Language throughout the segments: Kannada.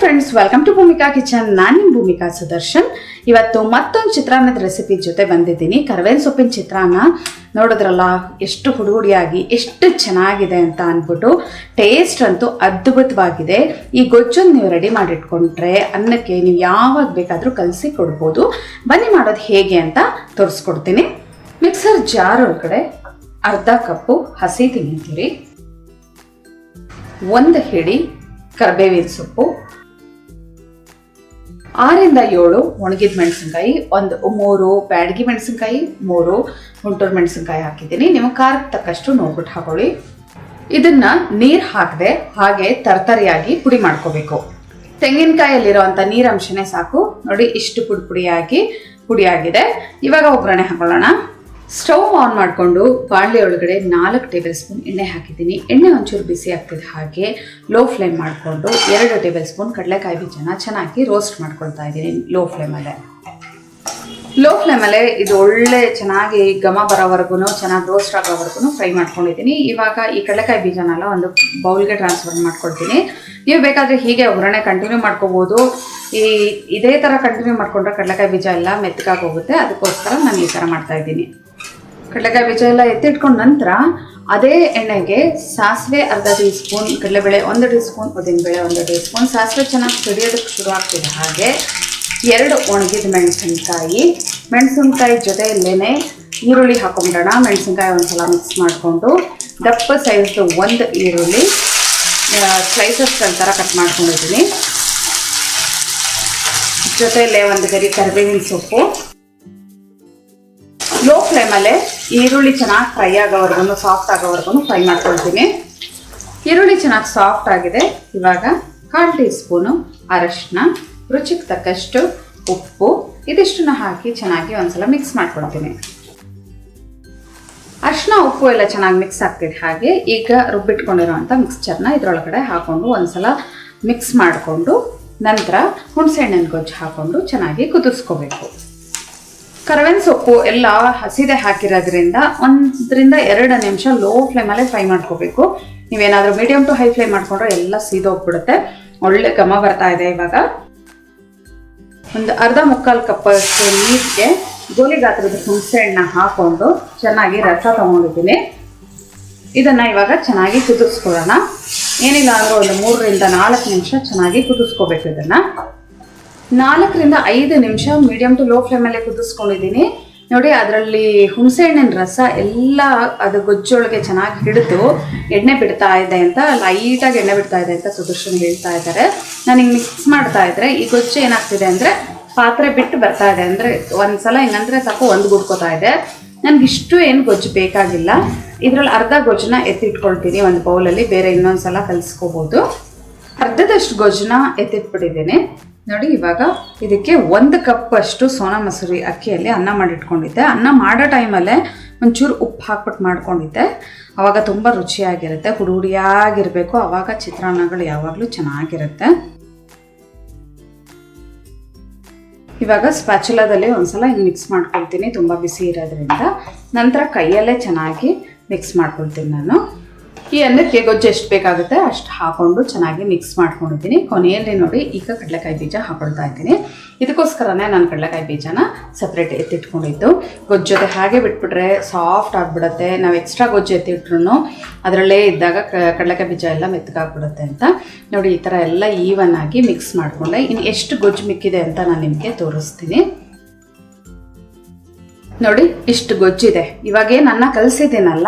Friends, welcome to Bhoomika kitchen. ನಾನು ನಿಮ್ಮ ಭೂಮಿಕಾ ಸುದರ್ಶನ್. ಇವತ್ತು ಮತ್ತೊಂದು ಚಿತ್ರಾನ್ನದ ರೆಸಿಪಿ ಜೊತೆ ಬಂದಿದ್ದೀನಿ. ಕರ್ಬೇವಿನ ಸೊಪ್ಪಿನ ಚಿತ್ರಾನ್ನ ನೋಡಿದ್ರಲ್ಲ, ಎಷ್ಟು ಹುಡುಗುಡಿಯಾಗಿ ಎಷ್ಟು ಚೆನ್ನಾಗಿದೆ ಅಂತ ಅಂದ್ಬಿಟ್ಟು. ಟೇಸ್ಟ್ ಅಂತೂ ಅದ್ಭುತವಾಗಿದೆ. ಈ ಗೊಜ್ಜನ್ನು ನೀವು ರೆಡಿ ಮಾಡಿಟ್ಕೊಂಡ್ರೆ ಅನ್ನಕ್ಕೆ ನೀವು ಯಾವಾಗ ಬೇಕಾದರೂ ಕಲಸಿ ಕೊಡ್ಬೋದು. ಬನ್ನಿ ಮಾಡೋದು ಹೇಗೆ ಅಂತ ತೋರಿಸ್ಕೊಡ್ತೀನಿ. ಮಿಕ್ಸರ್ ಜಾರ್ ಒಳಗಡೆ ಅರ್ಧ ಕಪ್ಪು ಹಸಿ ತೆಂಗಿನಕಾಯಿ, 1 ಹಿಡಿ ಕರಿಬೇವಿನ ಸೊಪ್ಪು, 6 ರಿಂದ 7 ಒಣಗಿದ ಮೆಣಸಿನ್ಕಾಯಿ, 3 ಬ್ಯಾಡಗಿ ಮೆಣಸಿನ್ಕಾಯಿ, 3 ಗುಂಟೂರು ಮೆಣಸಿನ್ಕಾಯಿ ಹಾಕಿದ್ದೀನಿ. ನೀವು ಖಾರಕ್ಕೆ ತಕ್ಕಷ್ಟು ನೋಡ್ಬಿಟ್ಟು ಹಾಕೊಳ್ಳಿ. ಇದನ್ನ ನೀರು ಹಾಕದೆ ಹಾಗೆ ತರತರಿಯಾಗಿ ಪುಡಿ ಮಾಡ್ಕೋಬೇಕು. ತೆಂಗಿನಕಾಯಲ್ಲಿರುವಂಥ ನೀರಂಶನೇ ಸಾಕು. ನೋಡಿ, ಇಷ್ಟು ಪುಡಿಯಾಗಿದೆ. ಇವಾಗ ಒಗ್ಗರಣೆ ಹಾಕೊಳ್ಳೋಣ. ಸ್ಟವ್ ಆನ್ ಮಾಡಿಕೊಂಡು ಬಾಣಲೆ ಒಳಗಡೆ 4 ಟೇಬಲ್ ಸ್ಪೂನ್ ಎಣ್ಣೆ ಹಾಕಿದ್ದೀನಿ. ಎಣ್ಣೆ ಒಂಚೂರು ಬಿಸಿ ಆಗ್ತಿದೆ ಹಾಗೆ ಲೋ ಫ್ಲೇಮ್ ಮಾಡಿಕೊಂಡು 2 ಟೇಬಲ್ ಸ್ಪೂನ್ ಕಡಲೆಕಾಯಿ ಬೀಜನ ಚೆನ್ನಾಗಿ ರೋಸ್ಟ್ ಮಾಡ್ಕೊಳ್ತಾ ಇದ್ದೀನಿ. ಲೋ ಫ್ಲೇಮಲ್ಲೇ ಇದು ಒಳ್ಳೆ ಚೆನ್ನಾಗಿ ಘಮ ಬರೋವರೆಗೂ, ಚೆನ್ನಾಗಿ ರೋಸ್ಟ್ ಆಗೋವರೆಗೂ ಫ್ರೈ ಮಾಡ್ಕೊಂಡಿದ್ದೀನಿ. ಇವಾಗ ಈ ಕಡಲೆಕಾಯಿ ಬೀಜನೆಲ್ಲ ಒಂದು ಬೌಲ್ಗೆ ಟ್ರಾನ್ಸ್ಫರ್ ಮಾಡ್ಕೊಳ್ತೀನಿ. ನೀವು ಬೇಕಾದರೆ ಹೀಗೆ ಒಗ್ಗರಣೆ ಕಂಟಿನ್ಯೂ ಮಾಡ್ಕೋಬೋದು. ಇದೇ ಥರ ಕಂಟಿನ್ಯೂ ಮಾಡಿಕೊಂಡ್ರೆ ಕಡಲೆಕಾಯಿ ಬೀಜ ಎಲ್ಲ ಮೆತ್ತಗಾಗಿ ಹೋಗುತ್ತೆ. ಅದಕ್ಕೋಸ್ಕರ ನಾನು ಈ ಥರ ಮಾಡ್ತಾ ಇದ್ದೀನಿ. ಕಡಲೆಕಾಯಿ ಬೀಜ ಎಲ್ಲ ಎತ್ತಿಟ್ಕೊಂಡ ನಂತರ ಅದೇ ಎಣ್ಣೆಗೆ ಸಾಸಿವೆ ಅರ್ಧ ಟೀ ಸ್ಪೂನ್, ಕಡಲೆಬೇಳೆ 1 ಟೀ ಸ್ಪೂನ್, ಉದ್ದಿನಬೇಳೆ 1 ಟೀ ಸ್ಪೂನ್, ಸಾಸಿವೆ ಚೆನ್ನಾಗಿ ಸಿಡಿಯೋದಕ್ಕೆ ಶುರು ಆಗ್ತಿದೆ ಹಾಗೆ 2 ಒಣಗಿದ ಮೆಣಸಿನ್ಕಾಯಿ ಜೊತೆಯಲ್ಲೇ ಈರುಳ್ಳಿ ಹಾಕೊಂಡ್ಬಿಡೋಣ. ಮೆಣಸಿನ್ಕಾಯಿ ಒಂದ್ಸಲ ಮಿಕ್ಸ್ ಮಾಡಿಕೊಂಡು ದಪ್ಪ ಸೈಜ್ದು 1 ಈರುಳ್ಳಿ ಸ್ಲೈಸಸ್ ಥರ ಕಟ್ ಮಾಡ್ಕೊಂಡಿದ್ದೀನಿ. ಜೊತೆಯಲ್ಲೇ 1 ಗರಿ ಕರಿಬೇವಿನ ಸೊಪ್ಪು. ಲೋ ಫ್ಲೇಮಲ್ಲೇ ಈರುಳ್ಳಿ ಚೆನ್ನಾಗಿ ಫ್ರೈ ಆಗೋವರೆಗೂ, ಸಾಫ್ಟ್ ಆಗೋವರೆಗೂ ಫ್ರೈ ಮಾಡ್ಕೊಳ್ತೀನಿ. ಈರುಳ್ಳಿ ಚೆನ್ನಾಗಿ ಸಾಫ್ಟ್ ಆಗಿದೆ. ಇವಾಗ 1/4 ಟೀ ಸ್ಪೂನು ಅರಶಿನ, ರುಚಿಗೆ ತಕ್ಕಷ್ಟು ಉಪ್ಪು, ಇದಿಷ್ಟನ್ನ ಹಾಕಿ ಚೆನ್ನಾಗಿ ಒಂದ್ಸಲ ಮಿಕ್ಸ್ ಮಾಡ್ಕೊಳ್ತೀನಿ. ಅರಿಶಿನ ಉಪ್ಪು ಎಲ್ಲ ಚೆನ್ನಾಗಿ ಮಿಕ್ಸ್ ಆಗ್ತಿದೆ ಹಾಗೆ ಈಗ ರುಬ್ಬಿಟ್ಕೊಂಡಿರೋವಂಥ ಮಿಕ್ಸ್ಚರ್ನ ಇದರೊಳಗಡೆ ಹಾಕೊಂಡು ಒಂದ್ಸಲ ಮಿಕ್ಸ್ ಮಾಡಿಕೊಂಡು ನಂತರ ಹುಣಸೆಹಣ್ಣಿನ ಗೊಜ್ಜು ಹಾಕೊಂಡು ಚೆನ್ನಾಗಿ ಕುದಿಸ್ಕೋಬೇಕು. ಕರಿಬೇವಿನ ಸೊಪ್ಪು ಎಲ್ಲ ಹಸಿದೆ ಹಾಕಿರೋದ್ರಿಂದ 1 ರಿಂದ 2 ನಿಮಿಷ ಲೋ ಫ್ಲೇಮಲ್ಲೇ ಫ್ರೈ ಮಾಡ್ಕೋಬೇಕು. ನೀವೇನಾದರೂ ಮೀಡಿಯಮ್ ಟು ಹೈ ಫ್ಲೇಮ್ ಮಾಡ್ಕೊಂಡ್ರೆ ಎಲ್ಲ ಸೀದೋಗ್ಬಿಡುತ್ತೆ. ಒಳ್ಳೆ ಘಮ ಬರ್ತಾ ಇದೆ. ಇವಾಗ ಒಂದು ಅರ್ಧ ಮುಕ್ಕಾಲು ಕಪ್ ನೀರಿಗೆ ಗೋಲಿ ಗಾತ್ರದ ಹುಣಸೆಹಣ್ಣ ಹಾಕೊಂಡು ಚೆನ್ನಾಗಿ ರಸ ತಗೊಂಡಿದ್ದೀನಿ. ಇದನ್ನ ಇವಾಗ ಚೆನ್ನಾಗಿ ಕುದಿಸ್ಕೊಳ್ಳೋಣ. ಏನಿಲ್ಲ ಅಂದ್ರೆ ಒಂದು 3 ರಿಂದ 4 ನಿಮಿಷ ಚೆನ್ನಾಗಿ ಕುದಿಸ್ಕೋಬೇಕು. ಇದನ್ನ 4 ರಿಂದ 5 ನಿಮಿಷ ಮೀಡಿಯಂ ಟು ಲೋ ಫ್ಲೇಮಲ್ಲೇ ಕುದಿಸ್ಕೊಂಡಿದ್ದೀನಿ. ನೋಡಿ, ಅದರಲ್ಲಿ ಹುಣಸೆಹಣ್ಣಿನ ರಸ ಎಲ್ಲ ಅದು ಗೊಜ್ಜೊಳಗೆ ಚೆನ್ನಾಗಿ ಹಿಡಿದು ಎಣ್ಣೆ ಬಿಡ್ತಾ ಇದೆ ಅಂತ, ಲೈಟಾಗಿ ಎಣ್ಣೆ ಬಿಡ್ತಾ ಇದೆ ಅಂತ ಸುದರ್ಶನ್ ಹೇಳ್ತಾ ಇದ್ದಾರೆ. ನಾನು ಹಿಂಗೆ ಮಿಕ್ಸ್ ಮಾಡ್ತಾ ಇದ್ರೆ ಈ ಗೊಜ್ಜು ಏನಾಗ್ತಿದೆ ಅಂದರೆ ಪಾತ್ರೆ ಬಿಟ್ಟು ಬರ್ತಾ ಇದೆ. ಅಂದರೆ ಒಂದ್ಸಲ ಹಿಂಗಂದ್ರೆ ಸಾಕು, ಒಂದು ಗುಡ್ಕೋತಾ ಇದೆ. ನನಗಿಷ್ಟು ಏನು ಗೊಜ್ಜು ಬೇಕಾಗಿಲ್ಲ. ಇದರಲ್ಲಿ ಅರ್ಧ ಗೊಜ್ಜನ್ನ ಎತ್ತಿಟ್ಕೊಳ್ತೀನಿ ಒಂದು ಬೌಲಲ್ಲಿ. ಬೇರೆ ಇನ್ನೊಂದ್ಸಲ ಕಲಿಸ್ಕೋಬೋದು. ಅರ್ಧದಷ್ಟು ಗೊಜ್ಜನ್ನ ಎತ್ತಿಟ್ಬಿಟ್ಟಿದ್ದೀನಿ. ನೋಡಿ, ಇವಾಗ ಇದಕ್ಕೆ 1 ಕಪ್ ಅಷ್ಟು ಸೋನಾ ಮಸೂರಿ ಅಕ್ಕಿಯಲ್ಲಿ ಅನ್ನ ಮಾಡಿಟ್ಕೊಂಡಿದ್ದೆ. ಅನ್ನ ಮಾಡೋ ಟೈಮಲ್ಲೇ ಒಂಚೂರು ಉಪ್ಪು ಹಾಕ್ಬಿಟ್ಟು ಮಾಡ್ಕೊಂಡಿದ್ದೆ. ಆವಾಗ ತುಂಬ ರುಚಿಯಾಗಿರುತ್ತೆ, ಹುಡುಗಿಯಾಗಿರಬೇಕು. ಆವಾಗ ಚಿತ್ರಾನ್ನಗಳು ಯಾವಾಗಲೂ ಚೆನ್ನಾಗಿರುತ್ತೆ. ಇವಾಗ ಸ್ಪ್ಯಾಚುಲಾದಲ್ಲಿ ಒಂದ್ಸಲ ಹಿಂಗೆ ಮಿಕ್ಸ್ ಮಾಡ್ಕೊಳ್ತೀನಿ, ತುಂಬ ಬಿಸಿ ಇರೋದ್ರಿಂದ. ನಂತರ ಕೈಯಲ್ಲೇ ಚೆನ್ನಾಗಿ ಮಿಕ್ಸ್ ಮಾಡ್ಕೊಳ್ತೀನಿ ನಾನು. ಈ ಅನ್ನಕ್ಕೆ ಗೊಜ್ಜು ಎಷ್ಟು ಬೇಕಾಗುತ್ತೆ ಅಷ್ಟು ಹಾಕೊಂಡು ಚೆನ್ನಾಗಿ ಮಿಕ್ಸ್ ಮಾಡ್ಕೊಂಡಿದ್ದೀನಿ. ಕೊನೆಯಲ್ಲಿ ನೋಡಿ, ಈಗ ಕಡಲೆಕಾಯಿ ಬೀಜ ಹಾಕೊಳ್ತಾ ಇದ್ದೀನಿ. ಇದಕ್ಕೋಸ್ಕರನೇ ನಾನು ಕಡಲೆಕಾಯಿ ಬೀಜನ ಸಪ್ರೇಟ್ ಎತ್ತಿಟ್ಕೊಂಡಿದ್ದು. ಗೊಜ್ಜು ಜೊತೆ ಹಾಗೆ ಬಿಟ್ಬಿಟ್ರೆ ಸಾಫ್ಟ್ ಆಗಿಬಿಡುತ್ತೆ. ನಾವು ಎಕ್ಸ್ಟ್ರಾ ಗೊಜ್ಜು ಎತ್ತಿಟ್ರು ಅದರಲ್ಲೇ ಇದ್ದಾಗ ಕಡಲೆಕಾಯಿ ಬೀಜ ಎಲ್ಲ ಮೆತ್ತಗಾಗ್ಬಿಡುತ್ತೆ ಅಂತ. ನೋಡಿ, ಈ ಥರ ಎಲ್ಲ ಈವನ್ ಆಗಿ ಮಿಕ್ಸ್ ಮಾಡಿಕೊಂಡೆ. ಇನ್ನು ಎಷ್ಟು ಗೊಜ್ಜು ಮಿಕ್ಕಿದೆ ಅಂತ ನಾನು ನಿಮಗೆ ತೋರಿಸ್ತೀನಿ. ನೋಡಿ, ಇಷ್ಟು ಗೊಜ್ಜಿದೆ. ಇವಾಗೇನು ಅನ್ನ ಕಲಸಿದ್ದೀನಲ್ಲ,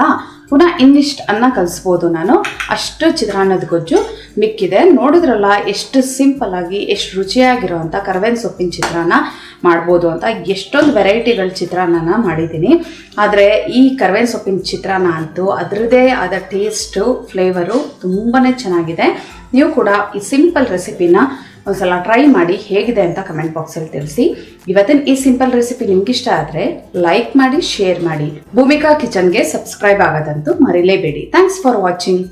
ಪುನಃ ಇನ್ನಿಷ್ಟು ಅನ್ನ ಕಲಿಸ್ಬೋದು ನಾನು. ಅಷ್ಟು ಚಿತ್ರಾನ್ನದ ಗೊಜ್ಜು ಮಿಕ್ಕಿದೆ. ನೋಡಿದ್ರಲ್ಲ ಎಷ್ಟು ಸಿಂಪಲ್ ಆಗಿ ಎಷ್ಟು ರುಚಿಯಾಗಿರೋವಂಥ ಕರಿಬೇವಿನ ಸೊಪ್ಪಿನ ಚಿತ್ರಾನ್ನ ಮಾಡ್ಬೋದು ಅಂತ. ಎಷ್ಟೊಂದು ವೆರೈಟಿಗಳ ಚಿತ್ರಾನ್ನ ಮಾಡಿದ್ದೀನಿ. ಆದರೆ ಈ ಕರಿಬೇವಿನ ಸೊಪ್ಪಿನ ಚಿತ್ರಾನ್ನ ಅಂತೂ ಅದರದ್ದೇ ಆದ ಟೇಸ್ಟು, ಫ್ಲೇವರು ತುಂಬಾ ಚೆನ್ನಾಗಿದೆ. ನೀವು ಕೂಡ ಈ ಸಿಂಪಲ್ ರೆಸಿಪಿನ ಒಂದ್ಸಲ ಟ್ರೈ ಮಾಡಿ ಹೇಗಿದೆ ಅಂತ ಕಮೆಂಟ್ ಬಾಕ್ಸಲ್ಲಿ ತಿಳಿಸಿ. ಇವತ್ತಿನ ಈ ಸಿಂಪಲ್ ರೆಸಿಪಿ ನಿಮ್ಗಿಷ್ಟ ಆದರೆ ಲೈಕ್ ಮಾಡಿ, ಶೇರ್ ಮಾಡಿ. ಭೂಮಿಕಾ ಕಿಚನ್ಗೆ ಸಬ್ಸ್ಕ್ರೈಬ್ ಆಗೋದಂತೂ ಮರಿಲೇಬೇಡಿ. Thanks for watching.